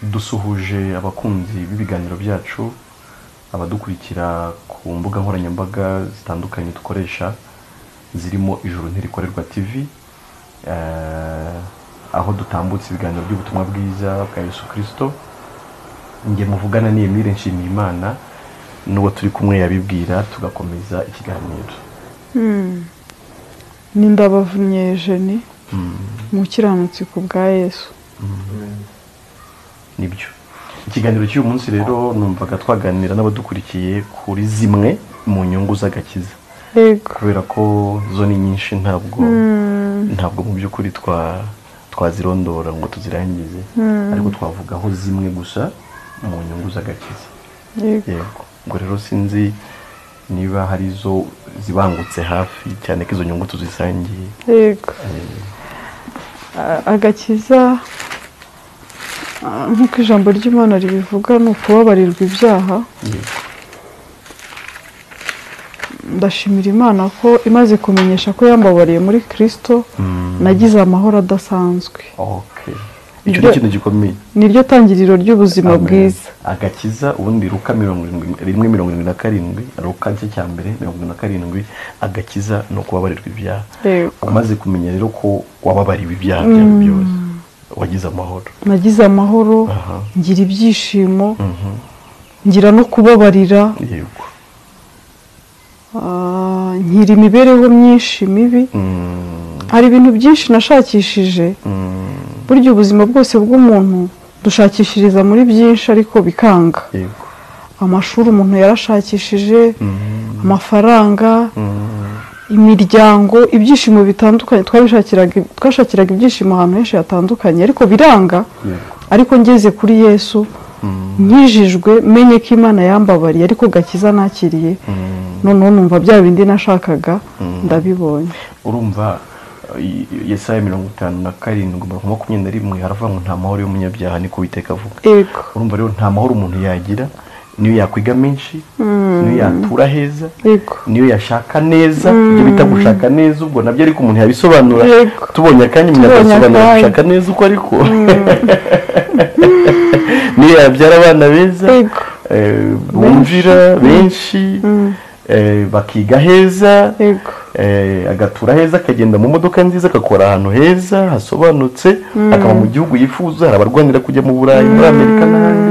dusuhuje abakunzi b'ibiganiro byacu, abadukurikira ku mbuga nkoranyambaga zitandukanye dukoresha zirimo Ijuru Ntirikorerwa TV, aho dutambutse ibiganiro by'ubutumwa bwiza bwa Yesu Kristo. Nge muvugana ni Emile Nshimiyimana, n'uwo turi kumwe yabibwira tugakomeza ikiganiro. Ni Ndabavunye Eugenie, mukiranutsi ku bwa Yesu. Nibyo ikiganiro cy'uyu munsi rero numvaga twaganira n'abadukurikiye kuri zimwe mu nyungu z'agakiza, kubera ko zo ni nyinshi, ntabwo mu by'ukuri twazirondora ngo tuzirangize, ariko twavugaho zimwe gusa mu nyungu z'agakiza. Yego, ngo rero sinzi niba hari zo zibangutse hafi cyane ko izo nyungu tuzisangiye. Yego, agakiza nk'uko ijambo ry'Imana ribivuga ni ukubabarirwa ibyaha. Ndashimira Imana ko imaze kumenyesha ko yambabariye muri Kristo, nagize amahoro adasanzwe. Icyo ni ikintu gikomeye, niryo tangiriro ry'ubuzima bwiza. Agakiza ubundi Luka 1:77, Luka cya mbere 1:77, agakiza no kubabarirwa ibyaha. Umaze kumenya rero ko wababariwe ibyaha byawe byose, wagize amahoro. Nagize amahoro, ngira ibyishimo, ngira no kubabarira. Yego, ngira imibereho myinshi mibi. Hari ibintu byinshi nashakishije. Burya ubuzima bwose bw'umuntu dushakishiriza muri byinshi ariko bikanga. Amashuri umuntu yarashakishije, amafaranga, imiryango, ibyishimo bitandukanye. Twashakiraga ibyishimo ahantu henshi hatandukanye ariko biranga. Ariko ngeze kuri Yesu, nkijijwe, menye ko Imana yambabariye ariko gakiza nakiriye, noneho numva bya bindi nashakaga ndabibonye. Urumva Yesaya 57:21 haravuga ngo nta mahoro y'umunyabyaha niko Uwiteka avuga. Urumva rero nta mahoro umuntu yagira niyo yakwiga menshi, niyo yatura heza, niyo yashaka neza. Ibyo bita gushaka neza, ubwo nabyo ariko umuntu yabisobanura, tubonye akanya umuntu agasobanura gushaka neza uko ariko niyo yabyara abana beza, bumvira benshi, bakiga heza, agatura heza, akagenda mu modoka nziza, akakora ahantu heza hasobanutse, akaba mu gihugu yifuza. Hari abarwanira kujya mu Burayi, muri Amerika n'ahandi,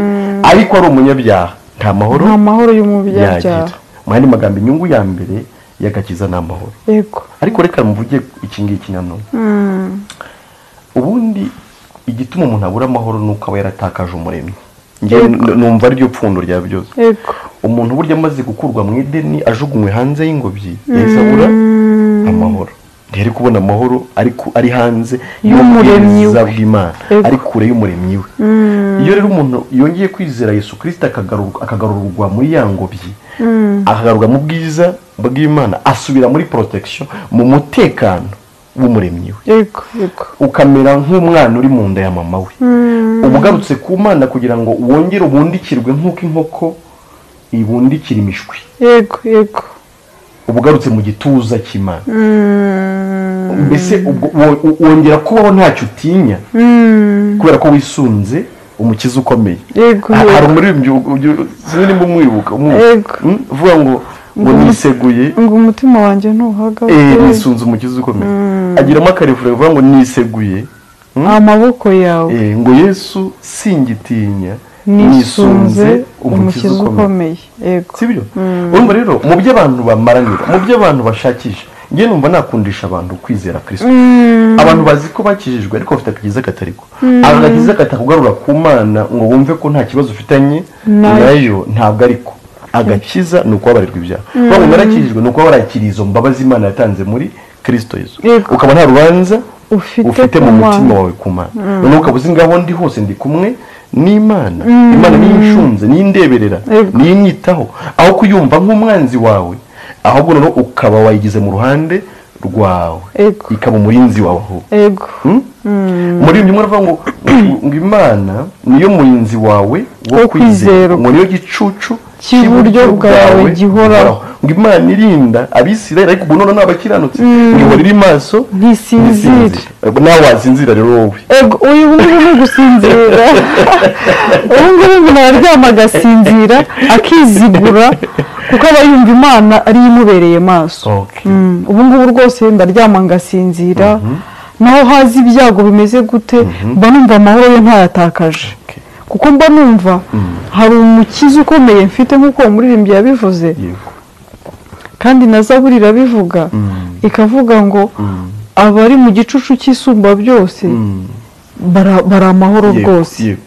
ariko ari umunyabyaha nta mahoro y'umunyabyaha. Mu yandi magambo, inyungu ya mbere y'agakiza ni amahoro. Ariko reka mvuge iki ngiki nanone, ubundi igituma umuntu abura amahoro ni uko aba yaratakaje umuremyi. Numva aryo pfundo rya byose. Umuntu burya amaze gukurwa mu Edeni, ajugunywe hanze y'ingobyi, yahise abura amahoro. Ntiyari kubona amahoro ariko ari hanze y'umuremyi w'Imana, ari kure y'umuremyi we. Iyo rero umuntu yongeye kwizera Yesu Kristo, akagarurwa muri ya ngobyi, akagarurwa mu bwiza bw'Imana, asubira muri protection, mu mutekano w'umuremyi we. Ukamera nk'umwana uri mu nda ya mama we. Ubugarutse ku Mana kugira ngo wongere ubundikirwe nk'uko inkoko ibundikira imishwi. Ubugarutse mu gituza cy'Imana. Mbese wongera kubaho ntacyo utinya, kubera ko wisunze umukiza ukomeye. Hari umuririmbyi sinzi nimba umwibuka, uvuga ngo niseguye, ngo umutima wanjye ntuhagaze, nisunze umukiza ukomeye. Agiramo akarefure uvuga ngo niseguye amaboko yawe, ngo Yesu singitinya, nisunze umukiza ukomeye. Sibyo? Urumva rero mu byo abantu bamaranira, mu byo abantu bashakisha, ngiye numva nakundisha abantu kwizera Kristo. Abantu bazi ko bakijijwe ariko bafite akagiza katariko, agakiza katakugarura ku Mana ngo wumve ko nta kibazo ufitanye nayo, ntabwo ariko. Agakiza ni ukubabarirwa ibyaha. Ngo narakijijwe ni ukuba warakiriye izo mbabazi Imana yatanze muri Kristo Yesu, ukaba nta rubanza ufite mu mutima wawe ku Mana. Noneho ukaba uzi ngaho ndi hose ndi kumwe n'Imana. Imana niyo inshunze, niyo indeberera, niyo inyitaho, aho kuyumva nk'umwanzi wawe, ahubwo noneho ukaba wayigize mu ruhande rwawe, ikaba umurinzi wawe. Muri ibyo muravuga ngo Imana niyo murinzi wawe wo kwizera, ngo niyo gicucu cy'iburyo bwawe gihoraho. ngo Imana irinda Abisirayeli ariko ubu none n'abakiranutsi ngo ihora iri maso ntisinzire. nawe wasinzira rero wowe. uyu nguyu ni gusinzira. ubu ngubu nararyama agasinzira akizigura kuko aba yumva Imana ariyo imubereye maso. ubu ngubu rwose ndaryama ngasinzira, naho hazi ibyago bimeze gute mba numva amahoro ye ntayatakaje, kuko mba numva hari umukiza ukomeye mfite nk'uko umuririmbyi yabivuze. kandi na Zaburi irabivuga ikavuga ngo abari mu gicucu cy'isumba byose bari amahoro rwose.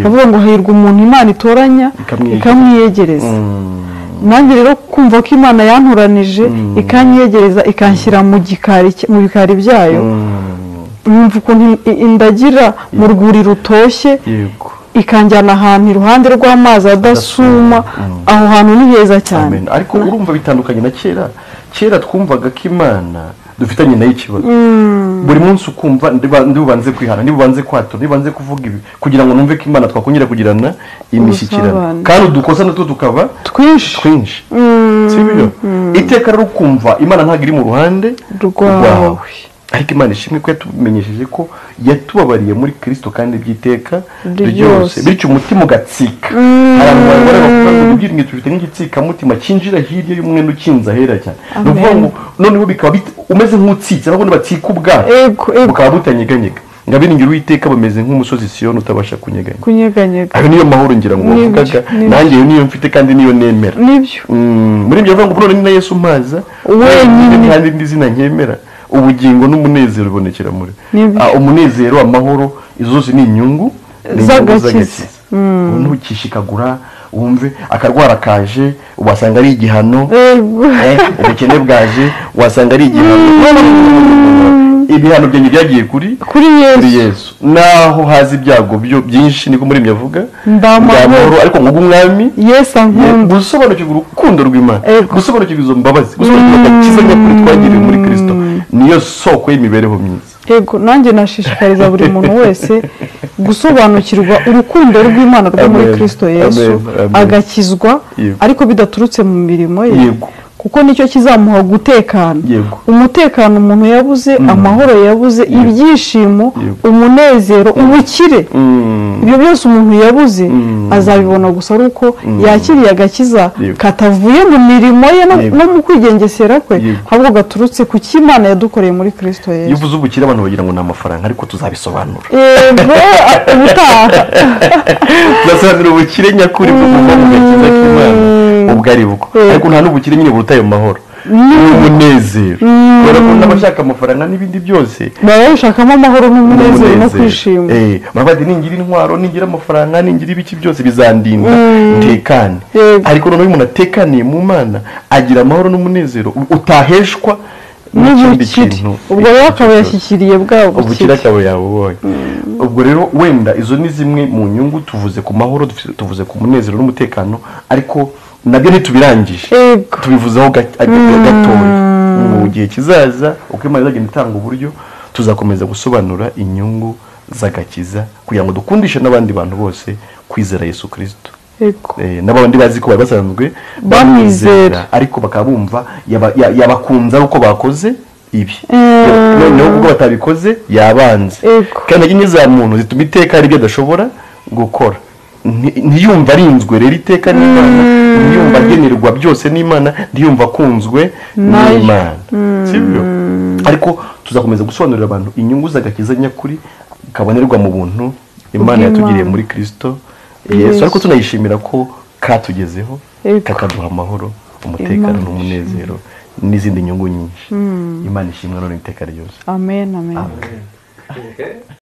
bavuga ngo hahirwa umuntu Imana itoranya ikamwiyegereza. nanjye rero kumva ko Imana yantoranije ikanyegereza ikanshyira mu bikari byayo, numva ukuntu indagira mu rwuri rutoshye ikanjyana ahantu iruhande rw'amazi adasuma. aho hantu ni heza cyane. ariko urumva bitandukanye na kera twumvaga ko Imana dufitanye nayo ikibazo. buri munsi ukumva ndibubanze kwihana, ndibubanze kwatura, ndibubanze kuvuga ibi kugira ngo numve ko Imana twakongera kugirana imishyikirano, kandi udukosa natwo tukaba twinshi. sibyo? iteka rero ukumva Imana ntabwo iri mu ruhande rwawe, ariko Imana ishimwe ko yatumenyesheje ko yatubabariye muri Kristo kandi by'iteka ryose, bityo umutima ugatsika. abantu bari bavuga ngo ibyiringiro tufite nk'igitsikamutima cyinjira hirya y'umwenda ukinze ahera cyane. ni ukuvuga ngo noneho bikaba umeze nk'utsitse, nabwo batsika ubwato bukaba butanyeganyega. ngo abiringira Uwiteka bameze nk'umusozi Siyoni utabasha kunyeganyega. ayo niyo mahoro ngira ngo bavugaga, nanjye iyo niyo mfite kandi niyo nemera. muri ibyo bavuga ngo none ni na Yesu mpaza wenyine kandi n'izina nkemera, ubugingo n'umunezero bibonekera muri umunezero, amahoro, izo zose ni inyungu z'agakiza. ntukishikagura wumve akarwara kaje wasanga ari igihano, ubukene bwaje wasanga ari igihano. ibihano byanjye byagiye kuri Yesu, naho hazi ibyago byinshi niko muri mye avuga ndamahoro, ariko ngo umwami Yesu ankunda. gusobanukirwa urukundo rw'Imana, gusobanukirwa izo mbabazi, gusobanukirwa agakiza nyakuri twagiriwe muri Kristo, niyo soko y'imibereho myiza. nanjye nashishikariza buri muntu wese gusobanukirwa urukundo rw'Imana rwo muri Kristo Yesu, agakizwa ariko bidaturutse mu mirimo ye, kuko nicyo kizamuha gutekana. umutekano umuntu yabuze, amahoro yabuze, ibyishimo, umunezero, ubukire, ibyo byose umuntu yabuze azabibona gusa ari uko yakiriye agakiza katavuye mu mirimo ye no mu kwigengesera kwe, ahubwo gaturutse ku cy'Imana yadukoreye muri Kristo Yesu. iyo uvuze ubukire abantu bagira ngo ni amafaranga, ariko tuzabisobanura. ubutaha tuzasobanura ubukire nyakuri bwo kuva mu gakiza k'Imana ubwo ari bwo, ariko nta n'ubukire nyine buruta ayo mahoro n'umunezero. kubera ko n'abashaka amafaranga n'ibindi byose baba bashakamo amahoro n'umunezero no kwishima. baravuga ningira intwaro, ningira amafaranga, ningira ibiki byose bizandinda ntekane. ariko noneho umuntu atekaniye mu Mana agira amahoro n'umunezero utaheshwa n'ikindi kintu. ubwo rero akaba yashyikiriye bwabo ubukire akaba yabubonye. ubwo rero wenda izo ni zimwe mu nyungu. tuvuze ku mahoro, tuvuze ku munezero n'umutekano, ariko nabyo ntitubirangije, tubivuzeho gatoya. mu gihe kizaza uko Imana izagenda itanga uburyo, tuzakomeza gusobanura inyungu z'agakiza kugira ngo dukundishe n'abandi bantu bose kwizera Yesu Kristo. n'abandi bazi ko bari basanzwe bamwizera ariko bakaba bumva yabakunze ari uko bakoze ibi, noneho ubwo batabikoze yabanze. kandi nyine za muntu zituma iteka hari ibyo adashobora gukora, ntiyumva arinzwe rero iteka n'Imana, ntiyumva agenerwa byose n'Imana, ntiyumva akunzwe n'Imana. sibyo? ariko tuzakomeza gusobanurira abantu inyungu z'agakiza nyakuri kabonerwa mu buntu Imana yatugiriye muri Kristo Yesu, ariko tunayishimira ko katugezeho kakaduha amahoro, umutekano n'umunezero n'izindi nyungu nyinshi. Imana ishimwe none iteka ryose. Amen.